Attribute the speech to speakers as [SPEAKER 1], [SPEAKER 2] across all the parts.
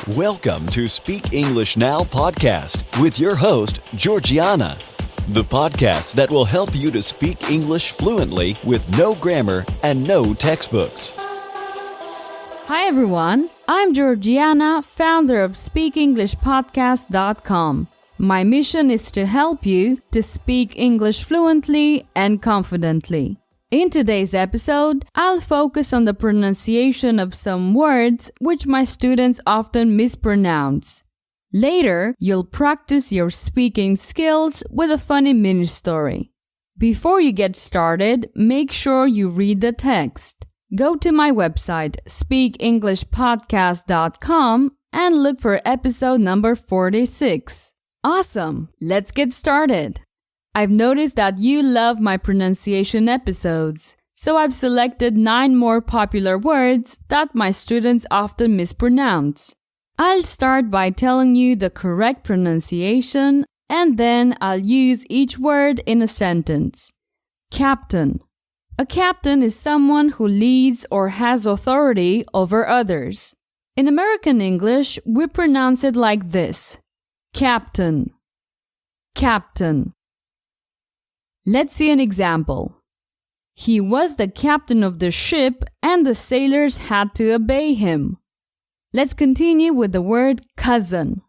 [SPEAKER 1] Welcome to Speak English Now podcast with your host, Georgiana, the podcast that will help you to speak English fluently with no grammar and no textbooks.
[SPEAKER 2] Hi everyone, I'm Georgiana, founder of SpeakEnglishPodcast.com. My mission is to help you to speak English fluently and confidently. In today's episode, I'll focus on the pronunciation of some words which my students often mispronounce. Later, you'll practice your speaking skills with a funny mini story. Before you get started, make sure you read the text. Go to my website, SpeakEnglishPodcast.com, and look for episode number 46. Awesome! Let's get started! I've noticed that you love my pronunciation episodes, so I've selected 9 more popular words that my students often mispronounce. I'll start by telling you the correct pronunciation, and then I'll use each word in a sentence. Captain. A captain is someone who leads or has authority over others. In American English, we pronounce it like this: captain, captain. Let's see an example. He was the captain of the ship and the sailors had to obey him. Let's continue with the word cousin.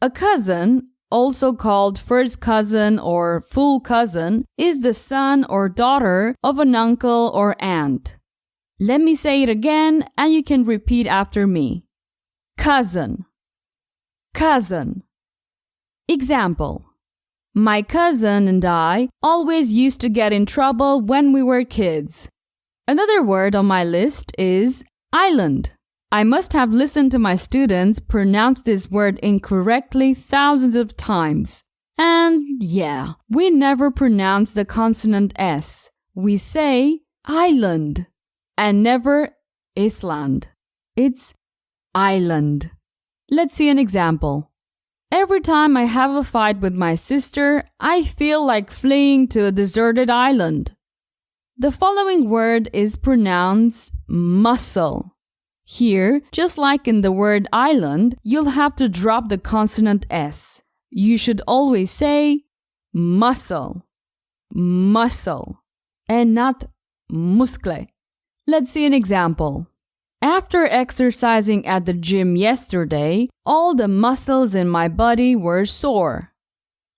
[SPEAKER 2] A cousin, also called first cousin or full cousin, is the son or daughter of an uncle or aunt. Let me say it again and you can repeat after me. Cousin, cousin. Example. My cousin and I always used to get in trouble when we were kids. Another word on my list is island. I must have listened to my students pronounce this word incorrectly thousands of times. And yeah, we never pronounce the consonant S. We say island and never Island. It's island. Let's see an example. Every time I have a fight with my sister, I feel like fleeing to a deserted island. The following word is pronounced muscle. Here, just like in the word island, you'll have to drop the consonant S. You should always say muscle, muscle, and not muscle. Let's see an example. After exercising at the gym yesterday, all the muscles in my body were sore.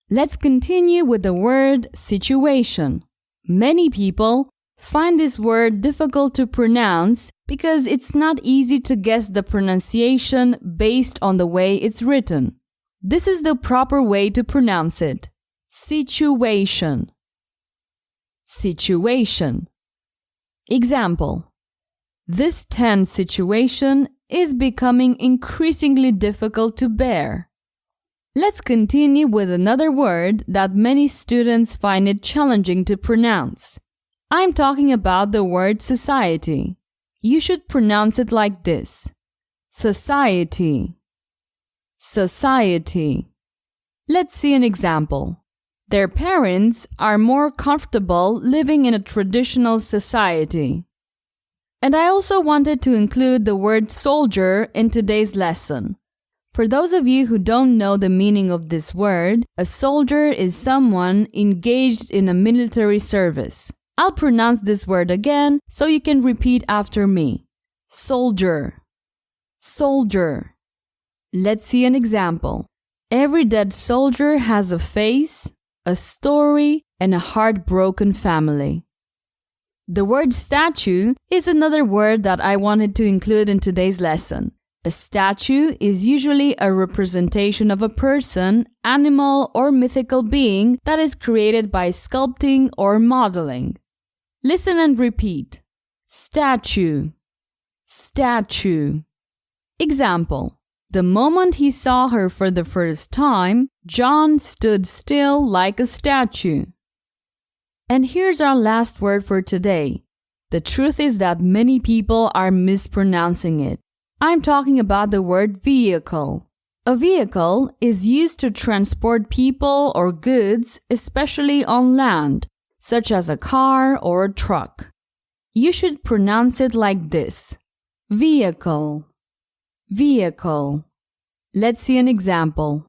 [SPEAKER 2] Let's continue with the word situation. Many people find this word difficult to pronounce because it's not easy to guess the pronunciation based on the way it's written. This is the proper way to pronounce it. Situation. Situation. Example. This tense situation is becoming increasingly difficult to bear. Let's continue with another word that many students find it challenging to pronounce. I'm talking about the word society. You should pronounce it like this: society, society. Let's see an example. Their parents are more comfortable living in a traditional society. And I also wanted to include the word soldier in today's lesson. For those of you who don't know the meaning of this word, a soldier is someone engaged in a military service. I'll pronounce this word again so you can repeat after me. Soldier, soldier. Let's see an example. Every dead soldier has a face, a story, and a heartbroken family. The word statue is another word that I wanted to include in today's lesson. A statue is usually a representation of a person, animal, or mythical being that is created by sculpting or modeling. Listen and repeat. Statue, statue. Example. The moment he saw her for the first time, John stood still like a statue. And here's our last word for today. The truth is that many people are mispronouncing it. I'm talking about the word vehicle. A vehicle is used to transport people or goods, especially on land, such as a car or a truck. You should pronounce it like this: vehicle, vehicle. Let's see an example.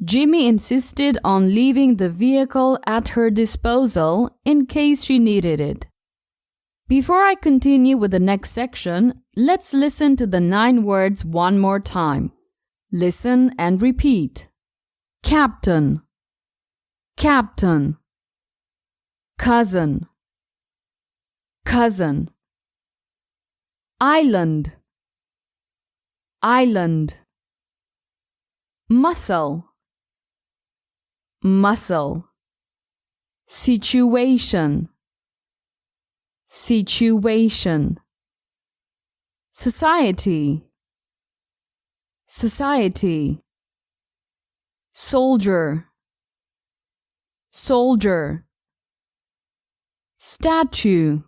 [SPEAKER 2] Jimmy insisted on leaving the vehicle at her disposal in case she needed it. Before I continue with the next section, let's listen to the 9 words one more time. Listen and repeat. Captain, captain. Cousin, cousin. Island, island. Muscle, muscle. Situation, situation. Society, society. Soldier, soldier. Statue,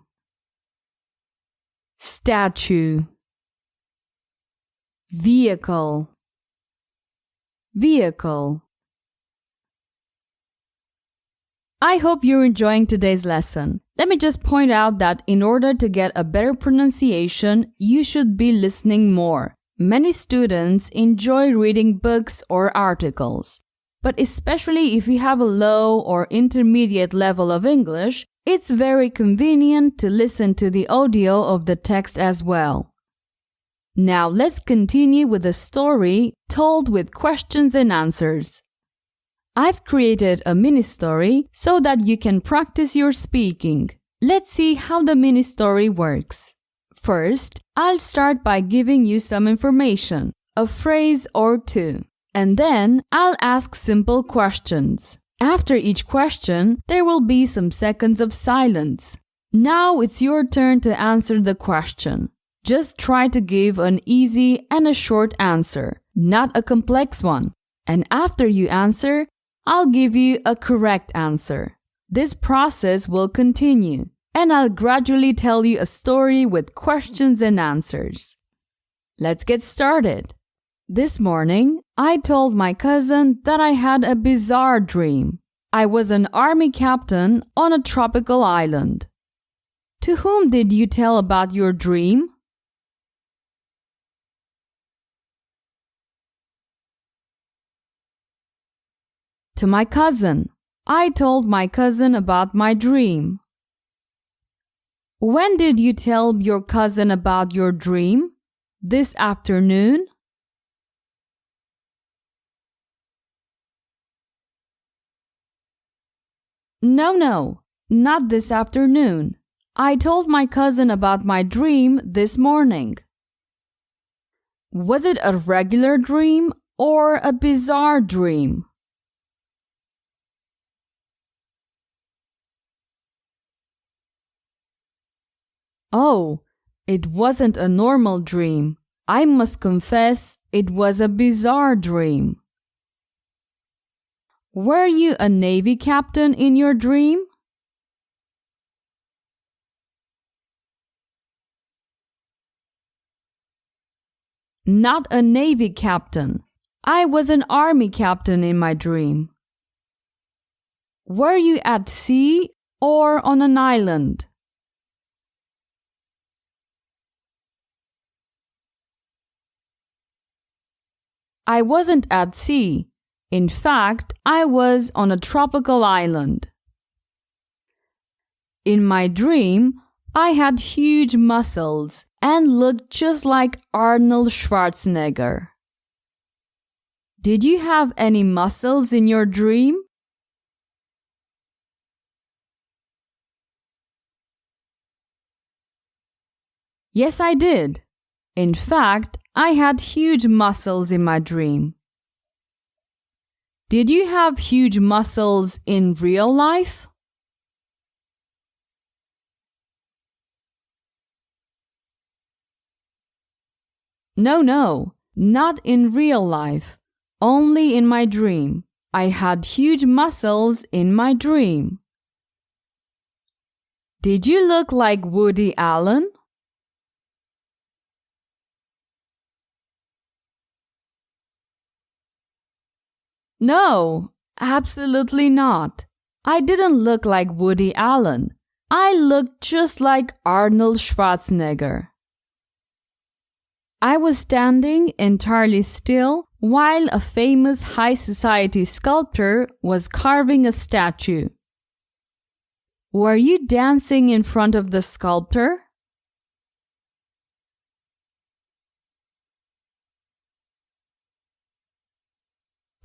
[SPEAKER 2] statue. Vehicle, vehicle. I hope you're enjoying today's lesson. Let me just point out that in order to get a better pronunciation, you should be listening more. Many students enjoy reading books or articles, but especially if you have a low or intermediate level of English, it's very convenient to listen to the audio of the text as well. Now let's continue with the story told with questions and answers. I've created a mini story so that you can practice your speaking. Let's see how the mini story works. First, I'll start by giving you some information, a phrase or two, and then I'll ask simple questions. After each question, there will be some seconds of silence. Now it's your turn to answer the question. Just try to give an easy and a short answer, not a complex one. And after you answer, I'll give you a correct answer. This process will continue, and I'll gradually tell you a story with questions and answers. Let's get started. This morning, I told my cousin that I had a bizarre dream. I was an army captain on a tropical island. To whom did you tell about your dream? To my cousin. I told my cousin about my dream. When did you tell your cousin about your dream? This afternoon? No, not this afternoon. I told my cousin about my dream this morning. Was it a regular dream or a bizarre dream? Oh, it wasn't a normal dream. I must confess, it was a bizarre dream. Were you a Navy captain in your dream? Not a Navy captain. I was an Army captain in my dream. Were you at sea or on an island? I wasn't at sea. In fact, I was on a tropical island. In my dream, I had huge muscles and looked just like Arnold Schwarzenegger. Did you have any muscles in your dream? Yes, I did. In fact, I had huge muscles in my dream. Did you have huge muscles in real life? No, not in real life. Only in my dream. I had huge muscles in my dream. Did you look like Woody Allen? No, absolutely not. I didn't look like Woody Allen. I looked just like Arnold Schwarzenegger. I was standing entirely still while a famous high society sculptor was carving a statue. Were you dancing in front of the sculptor?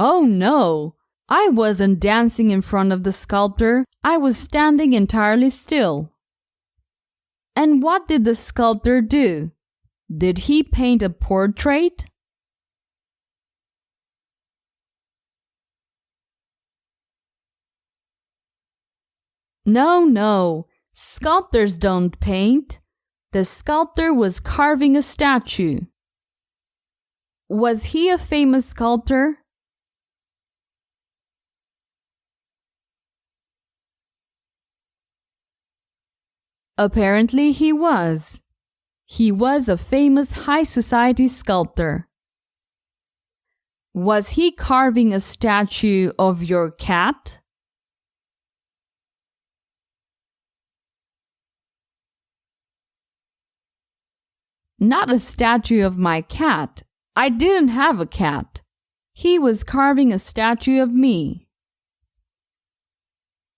[SPEAKER 2] Oh no, I wasn't dancing in front of the sculptor. I was standing entirely still. And what did the sculptor do? Did he paint a portrait? No, sculptors don't paint. The sculptor was carving a statue. Was he a famous sculptor? Apparently he was. He was a famous high society sculptor. Was he carving a statue of your cat? Not a statue of my cat. I didn't have a cat. He was carving a statue of me.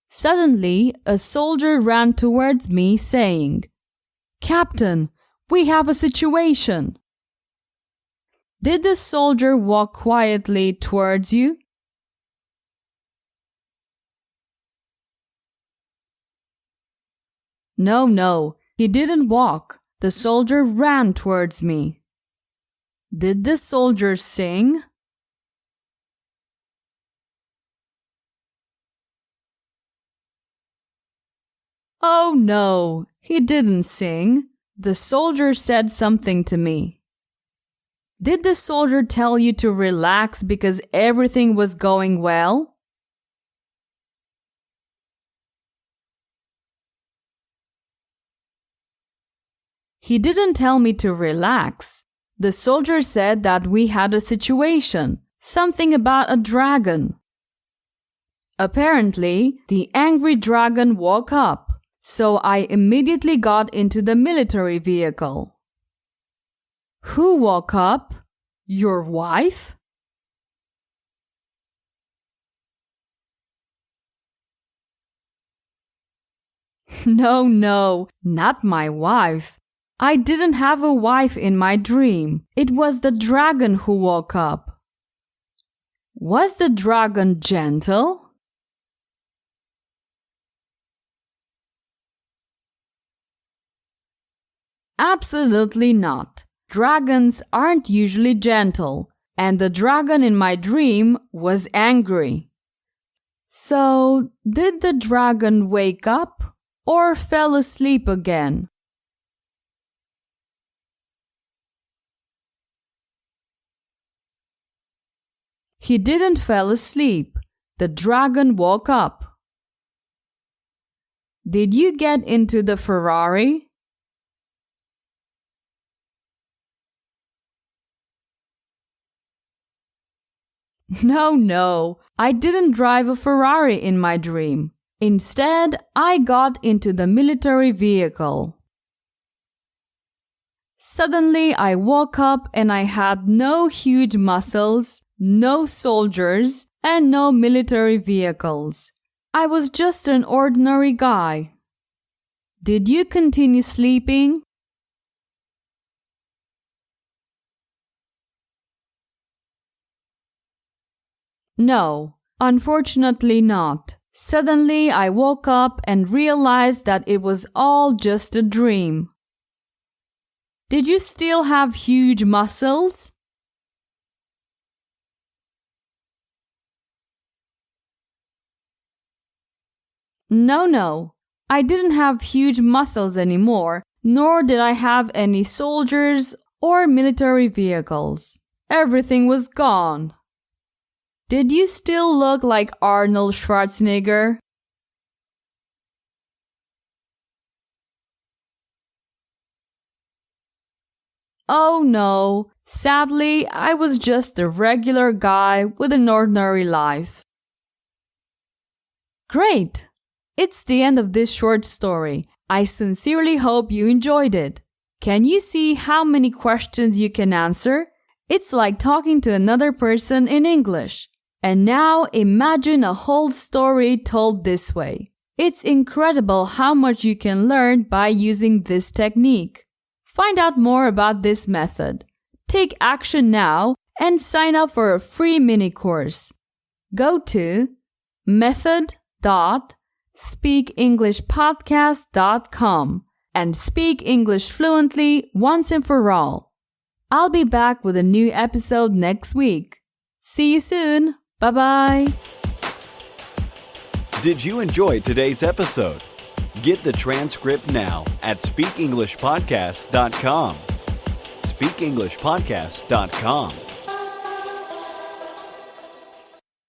[SPEAKER 2] Suddenly, a soldier ran towards me saying, "Captain, we have a situation." Did the soldier walk quietly towards you? No, he didn't walk. The soldier ran towards me. Did the soldier sing? Oh no, he didn't sing. The soldier said something to me. Did the soldier tell you to relax because everything was going well? He didn't tell me to relax. The soldier said that we had a situation, something about a dragon. Apparently, the angry dragon woke up. So I immediately got into the military vehicle. Who woke up? Your wife? No, not my wife. I didn't have a wife in my dream. It was the dragon who woke up. Was the dragon gentle? Absolutely not. Dragons aren't usually gentle, and the dragon in my dream was angry. So, did the dragon wake up or fell asleep again? He didn't fall asleep. The dragon woke up. Did you get into the Ferrari? No, I didn't drive a Ferrari in my dream. Instead, I got into the military vehicle. Suddenly, I woke up and I had no huge muscles, no soldiers, and no military vehicles. I was just an ordinary guy. Did you continue sleeping? No, unfortunately not. Suddenly, I woke up and realized that it was all just a dream. Did you still have huge muscles? No, I didn't have huge muscles anymore, nor did I have any soldiers or military vehicles. Everything was gone. Did you still look like Arnold Schwarzenegger? Oh no, sadly, I was just a regular guy with an ordinary life. Great! It's the end of this short story. I sincerely hope you enjoyed it. Can you see how many questions you can answer? It's like talking to another person in English. And now imagine a whole story told this way. It's incredible how much you can learn by using this technique. Find out more about this method. Take action now and sign up for a free mini course. Go to method.speakenglishpodcast.com and speak English fluently once and for all. I'll be back with a new episode next week. See you soon. Bye-bye.
[SPEAKER 1] Did you enjoy today's episode? Get the transcript now at speakenglishpodcast.com. speakenglishpodcast.com.